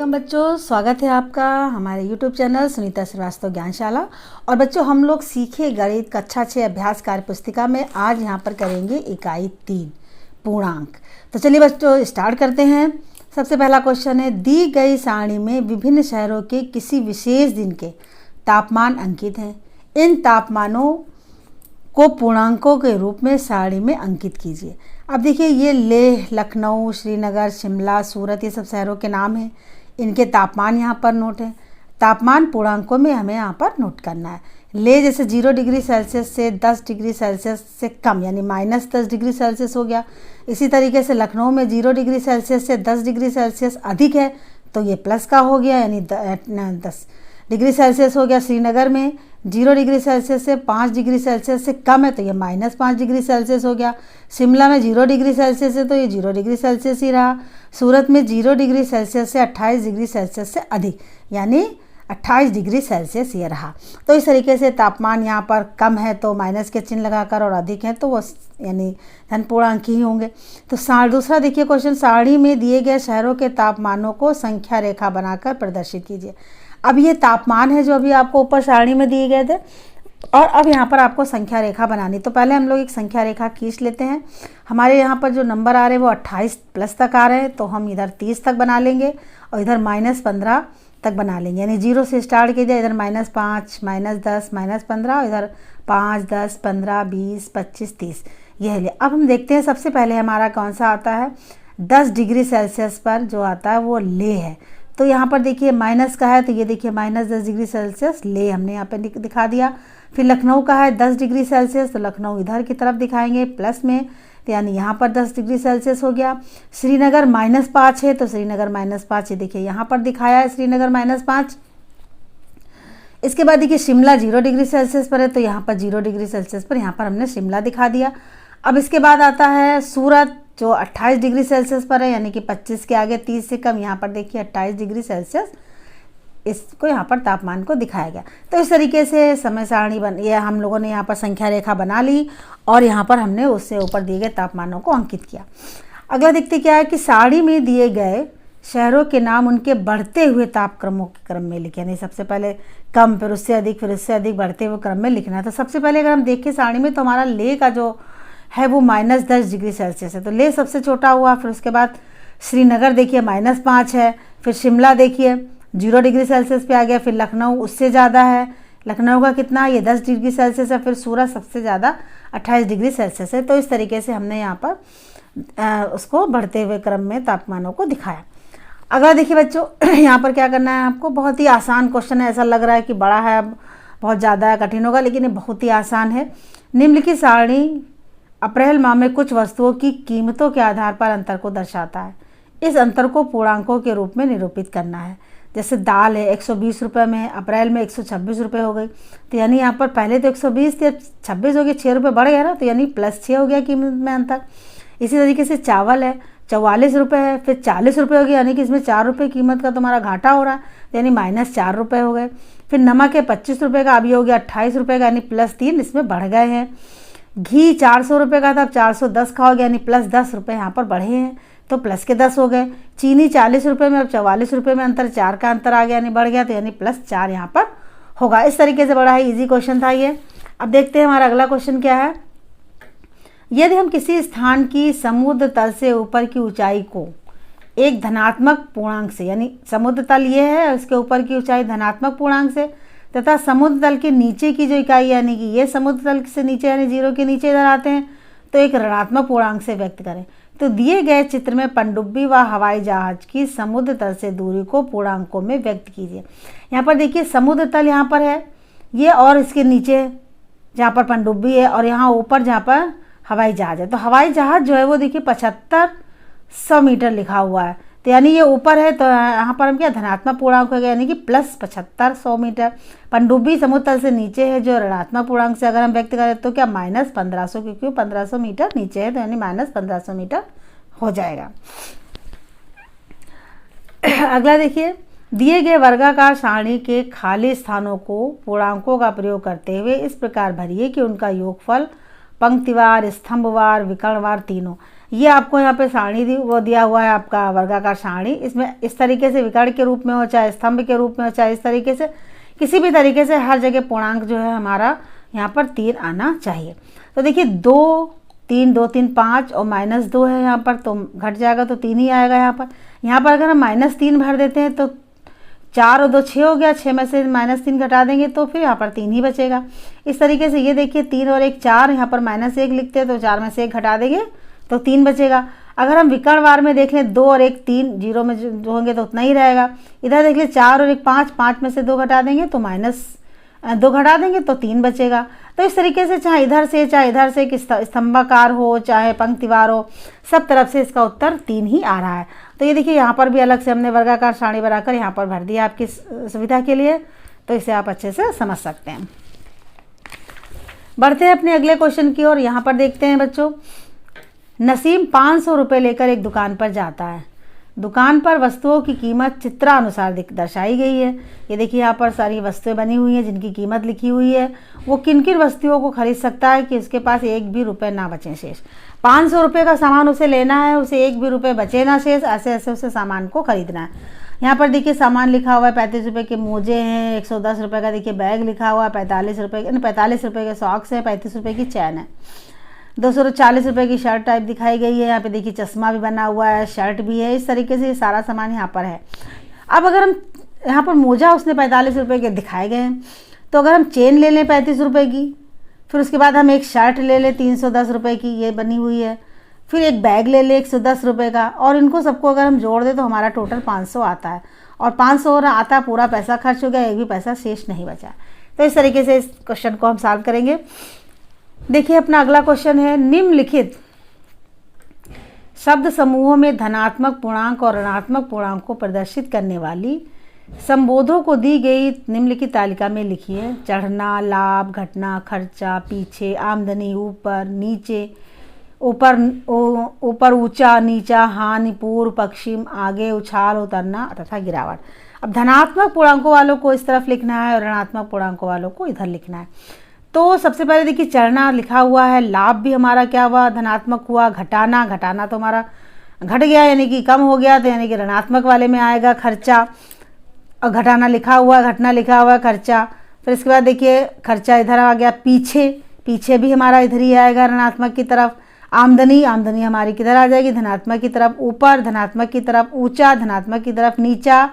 Welcome बच्चों, स्वागत है आपका हमारे YouTube चैनल सुनीता श्रीवास्तव ज्ञानशाला। और बच्चों हम लोग सीखे गणित कक्षा 6 अभ्यास कार्य पुस्तिका में आज यहाँ पर करेंगे इकाई 3 पूर्णांक। तो चलिए बच्चों स्टार्ट करते हैं। सबसे पहला क्वेश्चन है, दी गई सारणी में विभिन्न शहरों के किसी विशेष दिन के तापमान अंकित हैं। इन तापमानों को पूर्णांकों के रूप में सारणी में अंकित कीजिए। अब देखिए ये लेह, लखनऊ, श्रीनगर, शिमला, सूरत ये सब शहरों के नाम हैं। इनके तापमान यहाँ पर नोट है। तापमान पूर्णांकों में हमें यहाँ पर नोट करना है। लेह जैसे 0 डिग्री सेल्सियस से 10 डिग्री सेल्सियस से कम यानी -10 डिग्री सेल्सियस हो गया। इसी तरीके से लखनऊ में 0 डिग्री सेल्सियस से 10 डिग्री सेल्सियस अधिक है तो ये प्लस का हो गया यानी 10 डिग्री सेल्सियस हो गया। श्रीनगर में 0 डिग्री सेल्सियस से 5 डिग्री सेल्सियस से कम है तो ये -5 डिग्री सेल्सियस हो गया। शिमला में 0 डिग्री सेल्सियस है तो ये 0 डिग्री सेल्सियस ही रहा। सूरत में 0 डिग्री सेल्सियस से 28 डिग्री सेल्सियस से अधिक यानी 28 डिग्री सेल्सियस ये रहा। तो इस तरीके से तापमान यहाँ पर कम है तो माइनस के चिन्ह लगाकर और अधिक है तो वो यानी धन पूर्णांक ही होंगे। तो दूसरा देखिए क्वेश्चन, सारणी में दिए गए शहरों के तापमानों को संख्या रेखा बनाकर प्रदर्शित कीजिए। अब ये तापमान है जो अभी आपको ऊपर सारणी में दिए गए थे और अब यहाँ पर आपको संख्या रेखा बनानी। तो पहले हम लोग एक संख्या रेखा खींच लेते हैं। हमारे यहाँ पर जो नंबर आ रहे हैं वो 28 प्लस तक आ रहे हैं तो हम इधर 30 तक बना लेंगे और इधर -15 तक बना लेंगे। यानी 0 से स्टार्ट कीजिए, इधर -5, -10, -15 और इधर 5, 10, 15, 20, 25, 30 यह ले। अब हम देखते हैं सबसे पहले हमारा कौन सा आता है। 10 डिग्री सेल्सियस पर जो आता है वो लेह है। तो यहाँ पर देखिए माइनस का है तो ये देखिए -10 डिग्री सेल्सियस ले हमने यहाँ पे दिखा दिया। फिर लखनऊ का है 10 डिग्री सेल्सियस तो लखनऊ इधर की तरफ दिखाएंगे प्लस में तो यानी यहाँ पर 10 डिग्री सेल्सियस हो गया। श्रीनगर -5 है तो श्रीनगर -5 ये देखिए यहाँ पर दिखाया है श्रीनगर -5। इसके बाद देखिए शिमला 0 डिग्री सेल्सियस पर है तो यहाँ पर 0 डिग्री सेल्सियस पर यहाँ पर हमने शिमला दिखा दिया। अब इसके बाद आता है सूरत जो 28 डिग्री सेल्सियस पर है यानी कि 25 के आगे 30 से कम, यहाँ पर देखिए 28 डिग्री सेल्सियस इसको यहाँ पर तापमान को दिखाया गया। तो इस तरीके से समय सारणी ये हम लोगों ने यहाँ पर संख्या रेखा बना ली और यहाँ पर हमने उससे ऊपर दिए गए तापमानों को अंकित किया। अगला देखते क्या है कि सारणी में दिए गए शहरों के नाम उनके बढ़ते हुए तापक्रमों के क्रम में लिखे। यानी सबसे पहले कम फिर उससे अधिक बढ़ते हुए क्रम में लिखना है। तो सबसे पहले अगर हम देखें सारणी में तो हमारा लेह का जो है वो -10 डिग्री सेल्सियस है तो लेह सबसे छोटा हुआ। फिर उसके बाद श्रीनगर देखिए -5 है। फिर शिमला देखिए 0 डिग्री सेल्सियस पे आ गया। फिर लखनऊ उससे ज़्यादा है, लखनऊ का कितना ये 10 डिग्री सेल्सियस है। फिर सूरत सबसे ज़्यादा 28 डिग्री सेल्सियस है। तो इस तरीके से हमने यहाँ पर उसको बढ़ते हुए क्रम में तापमानों को दिखाया। अगला देखिए बच्चों यहाँ पर क्या करना है आपको, बहुत ही आसान क्वेश्चन है। ऐसा लग रहा है कि बड़ा है बहुत ज़्यादा कठिन होगा लेकिन ये बहुत ही आसान है। निम्नलिखित सारणी अप्रैल माह में कुछ वस्तुओं की कीमतों के आधार पर अंतर को दर्शाता है। इस अंतर को पूर्णांकों के रूप में निरूपित करना है। जैसे दाल है 120 रुपये में, अप्रैल में 126 रुपये हो गई तो यानी यहाँ पर पहले तो 120 थे 26 हो गए, 6 रुपये बढ़ गया ना तो यानी +6 हो गया कीमत में अंतर। इसी तरीके से चावल है 44 रुपये है, फिर 40 रुपये हो गया यानी कि इसमें 4 रुपये कीमत का तुम्हारा घाटा हो रहा है तो यानी -4 रुपये हो गए। फिर नमक है 25 रुपये का, अभी हो गया 28 रुपये का यानी +3 इसमें बढ़ गए हैं। घी 400 रुपये का था अब 410 का हो गया यानी +10 रुपये यहाँ पर बढ़े हैं तो प्लस के 10 हो गए। चीनी 40 रुपये में अब 44 रुपये में अंतर 4 का अंतर आ गया यानी बढ़ गया तो यानी +4 यहाँ पर होगा। इस तरीके से बड़ा ही इजी क्वेश्चन था ये। अब देखते हैं हमारा अगला क्वेश्चन क्या है। यदि हम किसी स्थान की समुद्र तल से ऊपर की ऊंचाई को एक धनात्मक पूर्णांक से, यानी समुद्र तल ये है उसके ऊपर की ऊंचाई धनात्मक पूर्णांक से तथा समुद्र तल के नीचे की जो इकाई यानी कि ये समुद्र तल से नीचे यानी 0 के नीचे इधर आते हैं तो एक ऋणात्मक पूर्णांक से व्यक्त करें। तो दिए गए चित्र में पनडुब्बी व हवाई जहाज की समुद्र तल से दूरी को पूर्णांकों में व्यक्त कीजिए। यहाँ पर देखिए समुद्र तल यहाँ पर है ये और इसके नीचे जहाँ पर पनडुब्बी है और यहाँ ऊपर जहाँ पर हवाई जहाज है। तो हवाई जहाज जो है वो देखिए 7500 मीटर लिखा हुआ है तो यानी ये ऊपर है तो यहाँ पर हम क्या धनात्मक पूर्णांक हो गया यानी कि +7500 मीटर। पनडुब्बी समुद्र तल से नीचे है जो ऋणात्मक पूर्णांक से अगर हम व्यक्त करें तो क्या -1500 क्योंकि 1500 मीटर नीचे है तो यानी -1500 मीटर हो जाएगा। अगला देखिए, दिए गए वर्गाकार सारणी के खाली स्थानों को पूर्णांकों का प्रयोग करते हुए इस प्रकार भरिए कि उनका योगफल पंक्तिवार, स्तंभवार, विकर्णवार तीनों। ये आपको यहाँ पे सारणी वो दिया हुआ है आपका वर्गाकार सारणी। इसमें इस तरीके से विकर्ण के रूप में हो, चाहे स्तंभ के रूप में हो, चाहे इस तरीके से, किसी भी तरीके से हर जगह पूर्णांक जो है हमारा यहाँ पर 3 आना चाहिए। तो देखिए 2 3 2 3 5 और -2 है यहाँ पर, तो घट जाएगा तो 3 ही आएगा यहाँ पर। यहाँ पर अगर हम -3 भर देते हैं तो 4 और 2 6 हो गया, 6 में से -3 घटा देंगे तो फिर यहाँ पर 3 ही बचेगा। इस तरीके से ये देखिए 3 और 1 4, यहाँ पर -1 लिखते हैं तो 4 में से 1 घटा देंगे तो 3 बचेगा। अगर हम विकर्णवार में देख लें 2 और 1 3, 0 में जो होंगे तो उतना ही रहेगा। इधर देख लें 4 और 1 5, 5 में से 2 घटा देंगे तो -2 घटा देंगे तो 3 बचेगा। तो इस तरीके से चाहे इधर से एक स्तंभाकार हो, चाहे पंक्तिवार हो, सब तरफ से इसका उत्तर 3 ही आ रहा है। तो ये देखिए यहाँ पर भी अलग से हमने वर्गाकार सारणी बनाकर यहाँ पर भर दिया आपकी सुविधा के लिए, तो इसे आप अच्छे से समझ सकते हैं। बढ़ते हैं अपने अगले क्वेश्चन की ओर। यहाँ पर देखते हैं बच्चों, नसीम 500 रुपये लेकर एक दुकान पर जाता है। दुकान पर वस्तुओं की कीमत चित्रानुसार दर्शाई गई है। ये देखिए यहाँ पर सारी वस्तुएं बनी हुई हैं जिनकी कीमत लिखी हुई है। वो किन किन वस्तुओं को खरीद सकता है कि उसके पास एक भी रुपये ना बचे शेष। 500 रुपये का सामान उसे लेना है, उसे एक भी रुपये बचे ना शेष, ऐसे ऐसे उसे सामान को खरीदना है। यहाँ पर देखिए सामान लिखा हुआ है, 35 रुपये के मोजे हैं, 110 रुपये का देखिए बैग लिखा हुआ है, 45 रुपये के सॉक्स है, 35 रुपये की चैन है, 240 रुपये की शर्ट टाइप दिखाई गई है। यहाँ पे देखिए चश्मा भी बना हुआ है, शर्ट भी है। इस तरीके से ये सारा सामान यहाँ पर है। अब अगर हम यहाँ पर मोजा उसने 45 रुपये के दिखाए गए हैं, तो अगर हम चेन ले लें 35 रुपये की, फिर उसके बाद हम एक शर्ट ले लें 310 रुपये की, ये बनी हुई है, फिर एक बैग ले लें 110 रुपये का, और इनको सबको अगर हम जोड़ दें तो हमारा टोटल 500 आता है। और 500 आता, पूरा पैसा खर्च हो गया, एक भी पैसा शेष नहीं बचा। तो इस तरीके से इस क्वेश्चन को हम सॉल्व करेंगे। देखिए अपना अगला क्वेश्चन है, निम्नलिखित शब्द समूहों में धनात्मक पूर्णांक और ऋणात्मक पूर्णांक को प्रदर्शित करने वाली संबोधों को दी गई निम्नलिखित तालिका में लिखिए। चढ़ना, लाभ, घटना, खर्चा, पीछे, आमदनी, ऊपर, नीचे, ऊपर, ऊंचा, नीचा, हानि, पूर्व, पश्चिम, आगे, उछाल, उतरना तथा गिरावट। अब धनात्मक पूर्णांकों वालों को इस तरफ लिखना है और ऋणात्मक पूर्णांकों वालों को इधर लिखना है। तो सबसे पहले देखिए चढ़ना लिखा हुआ है, लाभ भी हमारा क्या हुआ, धनात्मक हुआ। घटाना तो हमारा घट गया यानी कि कम हो गया, तो यानी कि ऋणात्मक वाले में आएगा। खर्चा, और घटाना लिखा हुआ, घटना लिखा हुआ, खर्चा। फिर इसके बाद देखिए खर्चा इधर आ गया। पीछे भी हमारा इधर ही आएगा ऋणात्मक की तरफ। आमदनी हमारी किधर आ जाएगी, धनात्मक की तरफ। ऊपर धनात्मक की तरफ, ऊंचा धनात्मक की तरफ, नीचा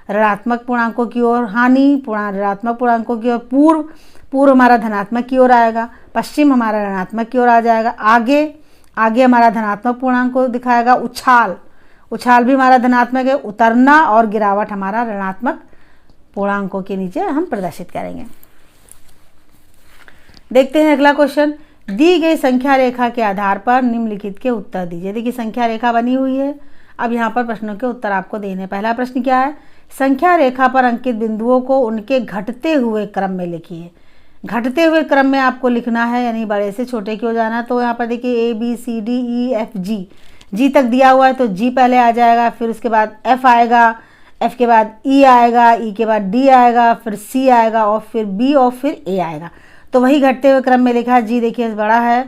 ऋणात्मक पूर्णांकों की ओर, हानि ऋणात्मक पूर्णांकों की ओर, पूर्व हमारा धनात्मक की ओर आएगा, पश्चिम हमारा ऋणात्मक की ओर आ जाएगा, आगे हमारा धनात्मक पूर्णांक को दिखाएगा। उछाल भी हमारा धनात्मक है। उतरना और गिरावट हमारा ऋणात्मक पूर्णांकों के नीचे हम प्रदर्शित करेंगे। देखते हैं अगला क्वेश्चन, दी गई संख्या रेखा के आधार पर निम्नलिखित के उत्तर दीजिए। देखिए संख्या रेखा बनी हुई है, अब यहाँ पर प्रश्नों के उत्तर आपको देने। पहला प्रश्न क्या है, संख्या रेखा पर अंकित बिंदुओं को उनके घटते हुए क्रम में लिखिए। घटते हुए क्रम में आपको लिखना है, यानी बड़े से छोटे की ओर जाना। तो यहाँ पर देखिए ABCDEFG, जी तक दिया हुआ है तो जी पहले आ जाएगा, फिर उसके बाद F आएगा, F के बाद E आएगा, E के बाद D आएगा, फिर C आएगा, और फिर B, और फिर A आएगा। तो वही घटते हुए क्रम में लिखा है। जी देखिए बड़ा है,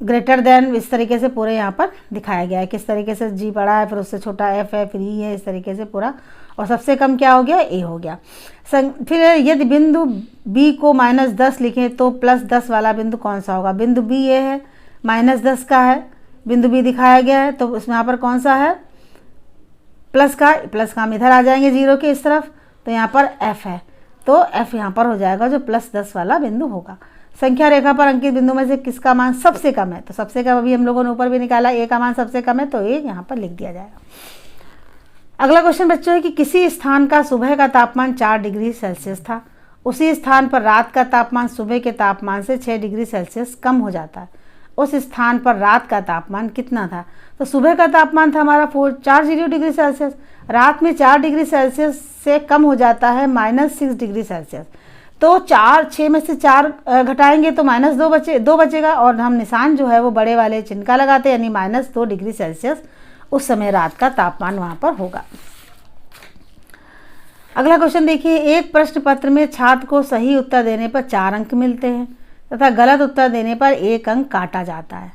ग्रेटर देन, इस तरीके से पूरे यहाँ पर दिखाया गया है किस तरीके से जी बड़ा है, फिर उससे छोटा F है, फिर E है, इस तरीके से पूरा, और सबसे कम क्या हो गया, A हो गया। फिर यदि बिंदु B को -10 लिखें तो +10 वाला बिंदु कौन सा होगा। बिंदु B ये है, -10 का है, बिंदु B दिखाया गया है, तो उसमें यहाँ पर कौन सा है, प्लस का हम इधर आ जाएंगे 0 के इस तरफ, तो यहाँ पर F है, तो F यहाँ पर हो जाएगा जो +10 वाला बिंदु होगा। संख्या रेखा पर अंकित बिंदु में से किसका मान सबसे कम है, तो सबसे कम अभी हम लोगों ने ऊपर भी निकाला, A का मान सबसे कम है, तो A यहाँ पर लिख दिया जाएगा। अगला क्वेश्चन बच्चों है कि किसी स्थान का सुबह का तापमान 4 डिग्री सेल्सियस था, उसी स्थान पर रात का तापमान सुबह के तापमान से 6 डिग्री सेल्सियस कम हो जाता है। उस स्थान पर रात का तापमान कितना था। तो सुबह का तापमान था हमारा 4 डिग्री सेल्सियस, रात में 4 डिग्री सेल्सियस से कम हो जाता है -6 डिग्री सेल्सियस। तो 6 में से 4 घटाएंगे तो -2 बचेगा, और हम निशान जो है वो बड़े वाले चिन्ह का लगाते हैं, यानी -2 डिग्री सेल्सियस उस समय रात का तापमान वहाँ पर होगा। अगला क्वेश्चन देखिए, एक प्रश्न पत्र में छात्र को सही उत्तर देने पर 4 अंक मिलते हैं तथा गलत उत्तर देने पर 1 अंक काटा जाता है।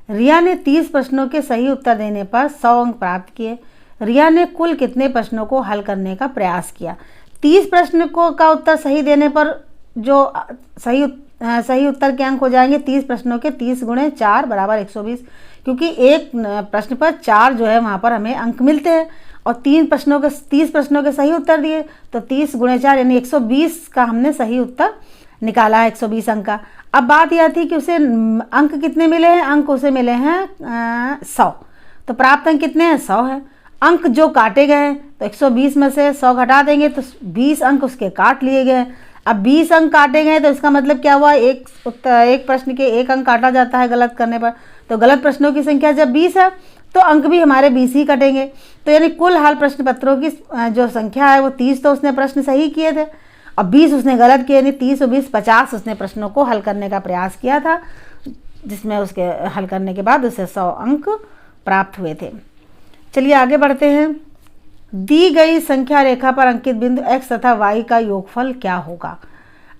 रिया ने 30 प्रश्नों के सही उत्तर देने पर 100 अंक प्राप्त किए। रिया ने कुल कितने प्रश्नों को हल करने का प्रयास किया? 30 प्रश्न को का उत्तर सही देने पर जो सही उत्तर के अंक हो जाएंगे 30 प्रश्नों के 30 गुणे 4 बराबर 120, क्योंकि एक प्रश्न पर 4 जो है वहाँ पर हमें अंक मिलते हैं और 30 प्रश्नों के सही उत्तर दिए तो 30 गुणे 4 यानी 120 का हमने सही उत्तर निकाला है, 120 अंक का। अब बात यह थी कि उसे अंक कितने मिले हैं? अंक उसे मिले हैं 100, तो प्राप्त अंक कितने हैं? 100 है। अंक जो काटे गए हैं तो 120 में से 100 घटा देंगे तो 20 अंक उसके काट लिए गए। अब 20 अंक काटे गए तो इसका मतलब क्या हुआ? एक प्रश्न के 1 अंक काटा जाता है गलत करने पर, तो गलत प्रश्नों की संख्या जब 20 है तो अंक भी हमारे 20 ही कटेंगे। तो यानी कुल हल प्रश्न पत्रों की जो संख्या है वो 30 तो उसने प्रश्न सही किए थे और 20 उसने गलत किए, यानी 30 और 20 50 उसने प्रश्नों को हल करने का प्रयास किया था, जिसमें उसके हल करने के बाद उसे 100 अंक प्राप्त हुए थे। चलिए आगे बढ़ते हैं। दी गई संख्या रेखा पर अंकित बिंदु x तथा y का योगफल क्या होगा?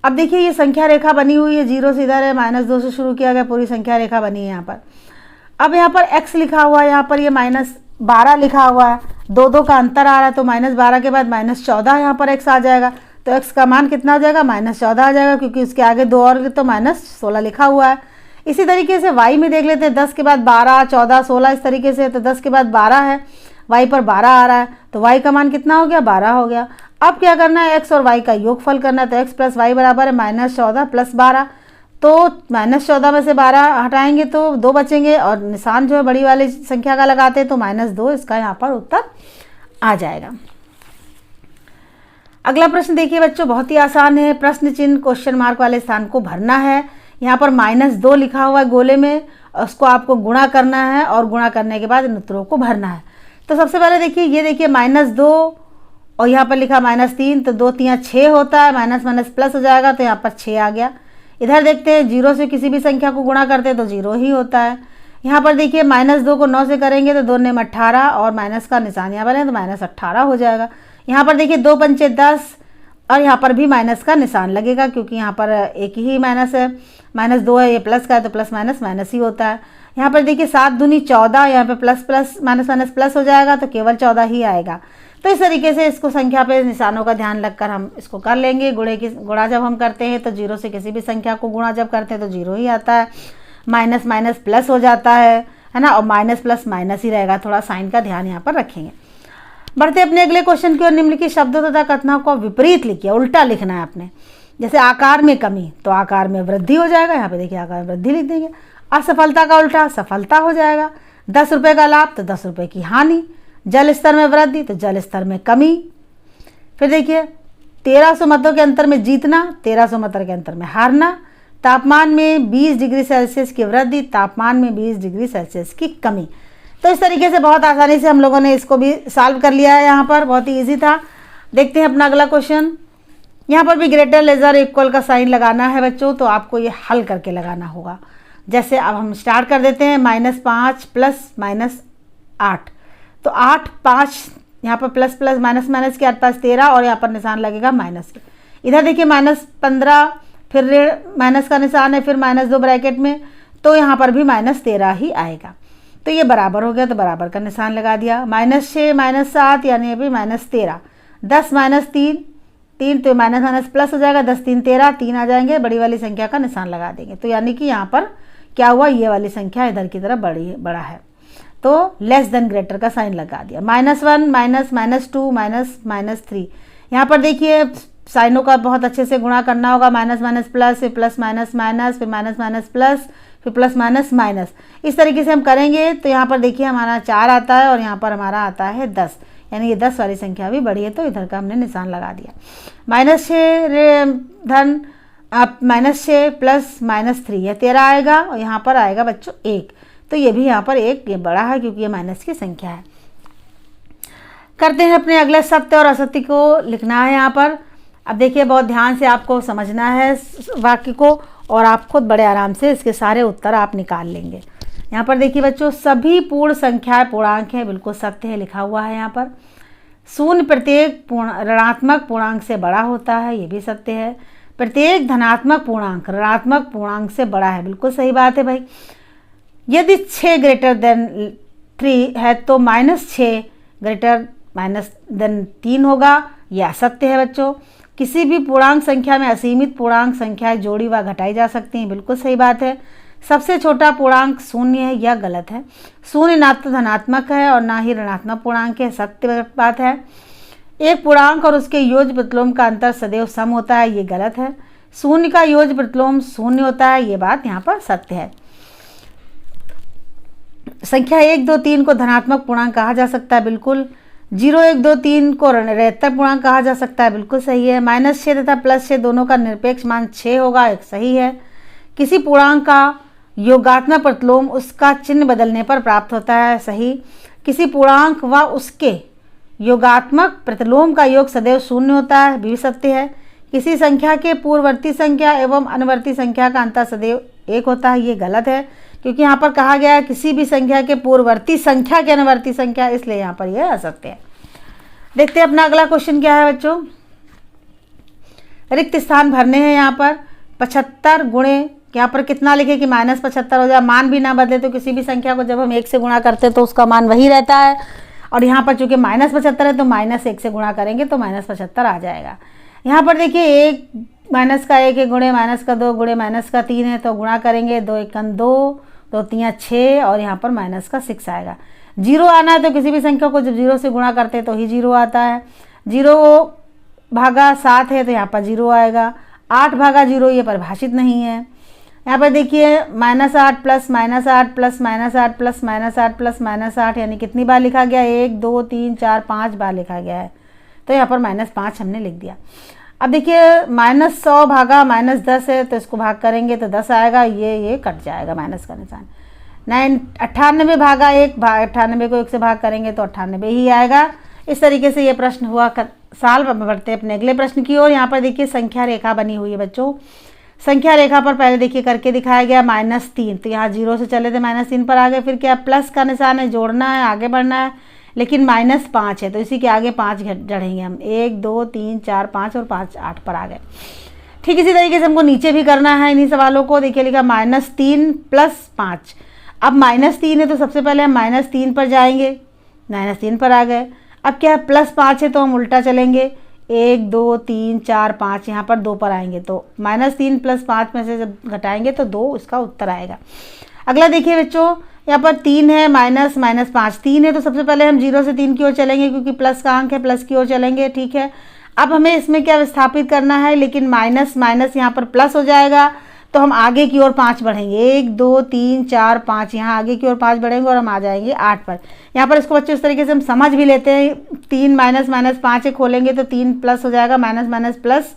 अब देखिए ये संख्या रेखा बनी हुई है, 0 से इधर है, -2 से शुरू किया गया, पूरी संख्या रेखा बनी है यहाँ पर। अब यहाँ पर x लिखा हुआ है, यहाँ पर ये -12 लिखा हुआ है, 2 का अंतर आ रहा है, तो -12 के बाद -14 यहाँ पर x आ जाएगा, तो x का मान कितना हो जाएगा? -14 आ जाएगा, क्योंकि उसके आगे 2 और तो -16 लिखा हुआ है। इसी तरीके से y में देख लेते हैं, 10 के बाद 12, 14, 16 इस तरीके से, तो 10 के बाद 12 है, y पर 12 आ रहा है, तो y का मान कितना हो गया? 12 हो गया। अब क्या करना है? x और y का योगफल करना है, तो x प्लस वाई बराबर है -14 प्लस 12, तो -14 में से 12 हटाएंगे तो 2 बचेंगे और निशान जो है बड़ी वाली संख्या का लगाते हैं तो -2 इसका यहाँ पर उत्तर आ जाएगा। अगला प्रश्न देखिए बच्चों, बहुत ही आसान है। प्रश्न चिन्ह क्वेश्चन मार्क वाले स्थान को भरना है। यहाँ पर -2 लिखा हुआ है गोले में, उसको आपको गुणा करना है और गुणा करने के बाद इन उत्तरों को भरना है। तो सबसे पहले देखिए, ये देखिए -2 और यहाँ पर लिखा -3, तो 2 3 6 होता है, माइनस माइनस प्लस हो जाएगा, तो यहाँ पर 6 आ गया। इधर देखते हैं 0 से किसी भी संख्या को गुणा करते हैं तो 0 ही होता है। यहाँ पर देखिए -2 को 9 से करेंगे तो 2 ने 18 और माइनस का निशान यहाँ पर है तो -18 हो जाएगा। यहाँ पर देखिए 2 पंचे 10 और यहाँ पर भी माइनस का निशान लगेगा, क्योंकि यहाँ पर एक ही माइनस है, -2 है, ये प्लस का है तो प्लस माइनस माइनस ही होता है। यहाँ पर देखिए 7 दूनी 14, यहाँ पे plus plus minus minus plus हो जाएगा तो केवल 14 ही आएगा। तो इस तरीके से इसको संख्या पे निशानों का ध्यान रखकर हम इसको कर लेंगे। गुणा जब हम करते हैं तो 0 से किसी भी संख्या को गुणा जब करते हैं तो 0 ही आता है, माइनस माइनस प्लस हो जाता है ना, और माइनस प्लस माइनस ही रहेगा। थोड़ा साइन का ध्यान यहाँ पर रखेंगे। बढ़ते अपने अगले क्वेश्चन की ओर। निम्नलिखित शब्दों तथा कथनों को विपरीत लिखिए, उल्टा लिखना है आपने। जैसे आकार में कमी तो आकार में वृद्धि हो जाएगा, यहाँ पे देखिए आकार में वृद्धि लिख देंगे। असफलता का उल्टा सफलता हो जाएगा। 10 रुपये का लाभ तो 10 रुपये की हानि। जल स्तर में वृद्धि तो जल स्तर में कमी। फिर देखिए 1300 मतों के अंतर में जीतना, 1300 मतों के अंतर में हारना। तापमान में 20 डिग्री सेल्सियस की वृद्धि, तापमान में 20 डिग्री सेल्सियस की कमी। तो इस तरीके से बहुत आसानी से हम लोगों ने इसको भी सॉल्व कर लिया है। यहाँ पर बहुत ही ईजी था। देखते हैं अपना अगला क्वेश्चन। यहाँ पर भी ग्रेटर लेजर इक्वल का साइन लगाना है बच्चों, तो आपको ये हल करके लगाना होगा। जैसे अब हम स्टार्ट कर देते हैं, -5 प्लस -8, तो 8 5 यहाँ पर प्लस प्लस माइनस माइनस के 8 5 13 और यहाँ पर निशान लगेगा माइनस के। इधर देखिए -15 फिर माइनस का निशान है, फिर -2 ब्रैकेट में, तो यहाँ पर भी -13 ही आएगा। तो ये बराबर हो गया, तो बराबर का निशान लगा दिया। -6 -7 यानी अभी -13। 10 -3 तो माइनस माइनस प्लस हो जाएगा, 10 3 13, 3 आ जाएंगे, बड़ी वाली संख्या का निशान लगा देंगे। तो यानी कि यहाँ पर क्या हुआ, ये वाली संख्या इधर की तरफ बड़ा है, तो लेस देन ग्रेटर का साइन लगा दिया। -1 -2 -3। यहाँ पर देखिए साइनों का बहुत अच्छे से गुणा करना होगा। माइनस माइनस प्लस, फिर प्लस माइनस माइनस, फिर माइनस माइनस प्लस, फिर प्लस माइनस माइनस। इस तरीके से हम करेंगे तो यहाँ पर देखिए हमारा 4 आता है और यहाँ पर हमारा आता है 10, यानी ये 10 वाली संख्या भी बड़ी है, तो इधर का हमने निशान लगा दिया। -6 धन -6 प्लस -3 यह 13 आएगा और यहाँ पर आएगा बच्चों 1, तो ये भी यहाँ पर 1 ये बड़ा है क्योंकि ये माइनस की संख्या है। करते हैं अपने अगले सत्य और असत्य को लिखना है यहाँ पर। अब देखिए बहुत ध्यान से आपको समझना है वाक्य को और आप खुद बड़े आराम से इसके सारे उत्तर आप निकाल लेंगे। यहाँ पर देखिए बच्चों, सभी पूर्ण संख्याएं पूर्णांक हैं, बिल्कुल सत्य है, लिखा हुआ है यहाँ पर। 0 प्रत्येक ऋणात्मक पूर्णांक से बड़ा होता है, ये भी सत्य है। प्रत्येक धनात्मक पूर्णांक ऋणात्मक पूर्णांक से बड़ा है, बिल्कुल सही बात है भाई। यदि 6 ग्रेटर देन 3 है तो -6 ग्रेटर माइनस देन 3 होगा। यह असत्य है बच्चों। किसी भी पूर्णांक संख्या में असीमित पूर्णांक संख्याएं जोड़ी व घटाई जा सकती हैं, बिल्कुल सही बात है। सबसे छोटा पूर्णांक शून्य है, यह गलत है। शून्य ना तो धनात्मक है और ना ही ऋणात्मक पूर्णांक है, सत्य बात है। एक पूर्णांक और उसके योज्य प्रतिलोम का अंतर सदैव सम होता है, ये गलत है। शून्य का योज्य प्रतिलोम शून्य होता है, ये बात यहाँ पर सत्य है। संख्या 1, 2, 3 को धनात्मक पूर्णांक कहा जा सकता है, बिल्कुल। 0, 1, 2, 3 को ऋणात्मक पूर्णांक कहा जा सकता है, बिल्कुल सही है। -6 तथा +6 दोनों का निरपेक्ष मान 6 होगा, एक सही है। किसी पूर्णांक का योगात्मक प्रतिलोम उसका चिन्ह बदलने पर प्राप्त होता है, सही। किसी पूर्णांक व उसके योगात्मक प्रतिलोम का योग सदैव शून्य होता है, भी सत्य है। किसी संख्या के पूर्ववर्ती संख्या एवं अनुवर्ती संख्या का अंतर सदैव 1 होता है, ये गलत है, क्योंकि यहाँ पर कहा गया है किसी भी संख्या के पूर्ववर्ती संख्या के अनुवर्ती संख्या, इसलिए यहाँ पर यह असत्य है। देखते हैं अपना अगला क्वेश्चन क्या है बच्चों। रिक्त स्थान भरने हैं यहाँ पर। 75 गुणे, यहाँ पर कितना लिखे कि -75 हो जाए, मान भी ना बदले तो किसी भी संख्या को जब हम 1 से गुणा करते हैं तो उसका मान वही रहता है। और यहाँ पर चूंकि -75 है तो -1 से गुणा करेंगे तो -75 आ जाएगा। यहाँ पर देखिए 1 -1 गुणे -2 गुणे -3 है तो गुणा करेंगे, 2 1 2, 2 3 6 और यहाँ पर -6 आएगा। 0 आना है तो किसी भी संख्या को जब 0 से गुणा करते हैं तो ही 0 आता है। 0 भागा 7 है तो यहाँ पर 0 आएगा। 8 भागा 0 ये परिभाषित नहीं है। यहाँ पर देखिए -8 प्लस -8 प्लस -8 प्लस -8 प्लस -8 यानी कितनी बार लिखा गया, 1 2 3 4 5 बार लिखा गया है, तो यहाँ पर -5 हमने लिख दिया। अब देखिए -100 भागा -10 है तो इसको भाग करेंगे तो 10 आएगा, ये कट जाएगा माइनस का निशान। 98 भागा 1, 98 को 1 से भाग करेंगे तो 98 ही आएगा। इस तरीके से ये प्रश्न हुआ। साल बढ़ते अपने अगले प्रश्न की ओर। यहाँ पर देखिए संख्या रेखा बनी हुई है बच्चों। संख्या रेखा पर पहले देखिए करके दिखाया गया -3, तो यहाँ 0 से चले थे -3 पर आ गए। फिर क्या प्लस का निशान है, जोड़ना है, आगे बढ़ना है, लेकिन -5 है तो इसी के आगे 5 जड़ेंगे हम। 1 2 3 4 5 और 5 8 पर आ गए। ठीक इसी तरीके से हमको नीचे भी करना है इन्हीं सवालों को। देखिए लिखा -3 प्लस 5। अब -3 है तो सबसे पहले हम -3 पर जाएंगे, -3 पर आ गए। अब क्या है +5 है तो हम उल्टा चलेंगे, 1 2 3 4 5, यहाँ पर 2 पर आएंगे तो -3 + 5 में से जब घटाएंगे तो 2 इसका उत्तर आएगा। अगला देखिए बच्चों, यहाँ पर 3 है, -5 3 है तो सबसे पहले हम 0 से 3 की ओर चलेंगे क्योंकि प्लस का अंक है, प्लस की ओर चलेंगे। ठीक है, अब हमें इसमें क्या विस्थापित करना है, लेकिन माइनस माइनस यहाँ पर प्लस हो जाएगा तो हम आगे की ओर 5 बढ़ेंगे, 1 2 3 4 5, यहाँ आगे की ओर 5 बढ़ेंगे और हम आ जाएंगे 8 पर। यहाँ पर इसको बच्चों इस तरीके से हम समझ भी लेते हैं, 3 -5 एक खोलेंगे तो 3 प्लस हो जाएगा, माइनस प्लस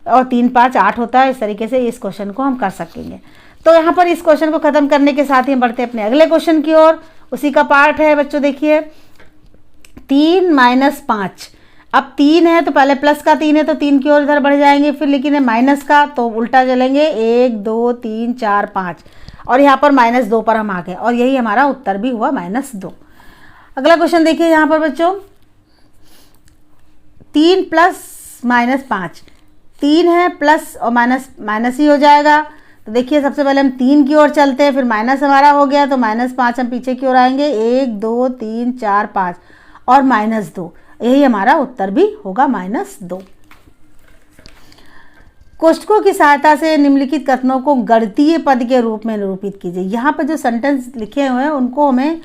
और 3 5 8 होता है। इस तरीके से इस क्वेश्चन को हम कर सकेंगे। तो यहाँ पर इस क्वेश्चन को खत्म करने के साथ ही हम बढ़ते अपने अगले क्वेश्चन की ओर। उसी का पार्ट है बच्चों, देखिए 3 - 5। अब 3 है तो पहले प्लस का 3 है तो 3 की ओर इधर बढ़ जाएंगे, फिर लेकिन है माइनस का तो उल्टा चलेंगे, 1 2 3 4 5 और यहाँ पर -2 पर हम आ गए और यही हमारा उत्तर भी हुआ -2। अगला क्वेश्चन देखिए यहाँ पर बच्चों, 3 + -5, 3 है प्लस और माइनस ही हो जाएगा। तो देखिए सबसे पहले हम 3 की ओर चलते हैं, फिर माइनस हमारा हो गया तो -5 हम पीछे की ओर आएंगे, 1 2 3 4 5 और -2, यही हमारा उत्तर भी होगा -2। कोष्ठकों की सहायता से निम्नलिखित कथनों को गणितीय पद के रूप में निरूपित कीजिए। यहाँ पर जो सेंटेंस लिखे हुए हैं उनको हमें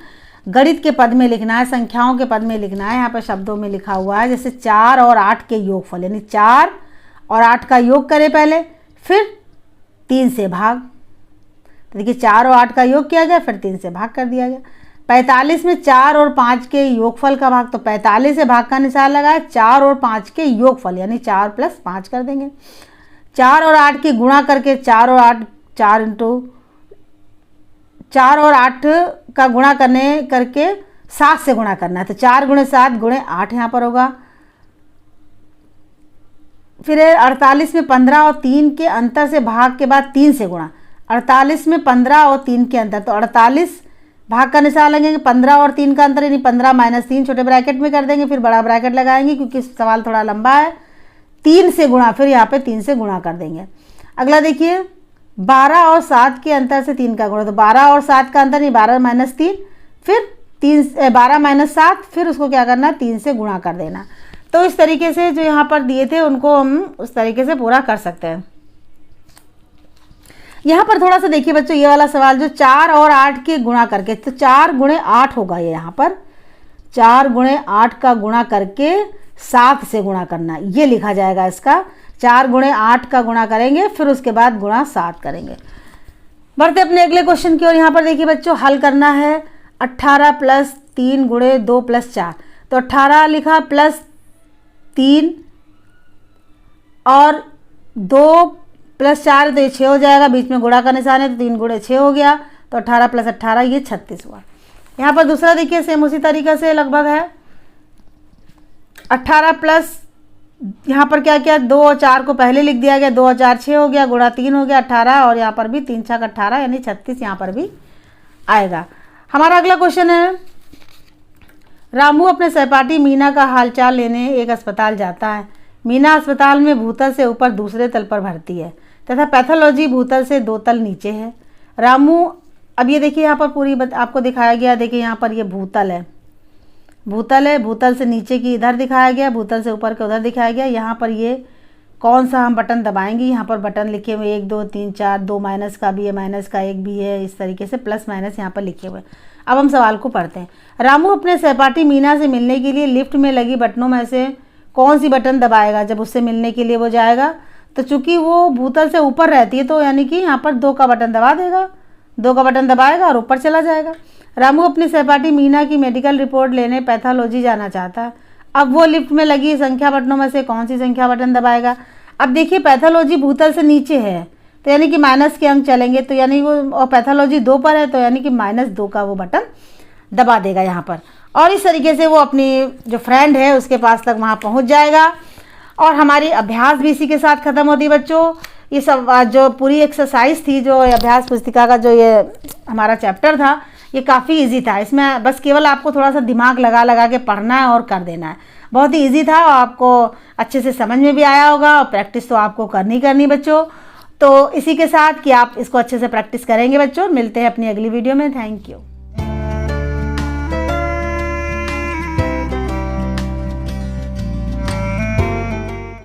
गणित के पद में लिखना है, संख्याओं के पद में लिखना है। यहाँ पर शब्दों में लिखा हुआ है, जैसे 4 और 8 के योगफल, यानी 4 और 8 का योग करें पहले, फिर 3 से भाग। तो देखिए 4 और 8 का योग किया गया, फिर 3 से भाग कर दिया गया। 45 में 4 और 5 के योगफल का भाग, तो 45 से भाग का निशान लगाए, 4 और 5 के योगफल यानी 4 + 5 कर देंगे। 4 और 8 की गुणा करके 4 और 8 4 और 8 का गुणा करके 7 से गुणा करना है, तो 4 × 7 × 8 यहाँ पर होगा। फिर 48 में 15 और 3 के अंतर से भाग के बाद 3 से गुणा, 48 में 15 और 3 के अंतर, तो 48 भाग का निशान लगेंगे, 15 और 3 का अंतर यानी 15 - 3 छोटे ब्रैकेट में कर देंगे, फिर बड़ा ब्रैकेट लगाएंगे क्योंकि सवाल थोड़ा लंबा है। 3 से गुणा, फिर यहाँ पे 3 से गुणा कर देंगे। अगला देखिए 12 और 7 के अंतर से 3 का गुणा, तो 12 और 7 का अंतर नहीं, 12 माइनस 3, फिर 12 माइनस 7, फिर उसको क्या करना, 3 से गुणा कर देना। तो इस तरीके से जो यहाँ पर दिए थे उनको हम उस तरीके से पूरा कर सकते हैं। यहाँ पर थोड़ा सा देखिए बच्चों, ये वाला सवाल जो 4 और 8 के गुणा करके, तो 4 गुणे 8 होगा ये, यहाँ पर 4 गुणे 8 का गुणा करके 7 से गुणा करना, ये लिखा जाएगा इसका। 4 गुणे 8 का गुणा करेंगे, फिर उसके बाद गुणा 7 करेंगे। बढ़ते अपने अगले क्वेश्चन की ओर। यहाँ पर देखिए बच्चों, हल करना है 18 प्लस 3 गुणे 2 प्लस 4, तो 18 लिखा प्लस 3 और 2 प्लस 4, तो ये 6 हो जाएगा, बीच में गुणा का निशान है तो 3 गुणे 6 हो गया, तो 18 प्लस 18 ये 36 हुआ। यहाँ पर दूसरा देखिए सेम उसी तरीके से लगभग है, 18 प्लस, यहाँ पर क्या किया, 2 और 4 को पहले लिख दिया गया, 2 और 4 6 हो गया, गुणा 3 हो गया 18, और यहाँ पर भी 3 6 18 यानी 36 यहाँ पर भी आएगा। हमारा अगला क्वेश्चन है, रामू अपने सहपाठी मीना का हालचाल लेने एक अस्पताल जाता है। मीना अस्पताल में भूतल से ऊपर दूसरे तल पर भर्ती है तथा पैथोलॉजी भूतल से 2 तल नीचे है। रामू, अब ये देखिए यहाँ पर पूरी आपको दिखाया गया, देखिए यहाँ पर ये भूतल है, भूतल है, भूतल से नीचे की इधर दिखाया गया, भूतल से ऊपर के उधर दिखाया गया। यहाँ पर ये कौन सा हम बटन दबाएंगे, यहाँ पर बटन लिखे हुए 1 2 3 4, 2 माइनस का भी है, माइनस का 1 भी है, इस तरीके से प्लस माइनस यहाँ पर लिखे हुए। अब हम सवाल को पढ़ते हैं। रामू अपने सहपाठी मीना से मिलने के लिए लिफ्ट में लगी बटनों में से कौन सी बटन दबाएगा जब उससे मिलने के लिए वो जाएगा। तो चूंकि वो भूतल से ऊपर रहती है तो यानी कि यहाँ पर 2 का बटन दबा देगा, 2 का बटन दबाएगा और ऊपर चला जाएगा। रामू अपनी सहपाठी मीना की मेडिकल रिपोर्ट लेने पैथोलॉजी जाना चाहता है। अब वो लिफ्ट में लगी संख्या बटनों में से कौन सी संख्या बटन दबाएगा। अब देखिए पैथोलॉजी भूतल से नीचे है तो यानी कि माइनस के अंक चलेंगे, तो यानी वो, और पैथोलॉजी 2 पर है तो यानी कि -2 का वो बटन दबा देगा यहाँ पर, और इस तरीके से वो अपनी जो फ्रेंड है उसके पास तक वहाँ पहुँच जाएगा। और हमारी अभ्यास भी इसी के साथ ख़त्म होती है बच्चों। ये सब जो पूरी एक्सरसाइज थी, जो अभ्यास पुस्तिका का जो ये हमारा चैप्टर था, ये काफ़ी इजी था। इसमें बस केवल आपको थोड़ा सा दिमाग लगा लगा के पढ़ना है और कर देना है। बहुत ही इजी था और आपको अच्छे से समझ में भी आया होगा, और प्रैक्टिस तो आपको करनी बच्चों। तो इसी के साथ कि आप इसको अच्छे से प्रैक्टिस करेंगे बच्चों। मिलते हैं अपनी अगली वीडियो में। Thank you.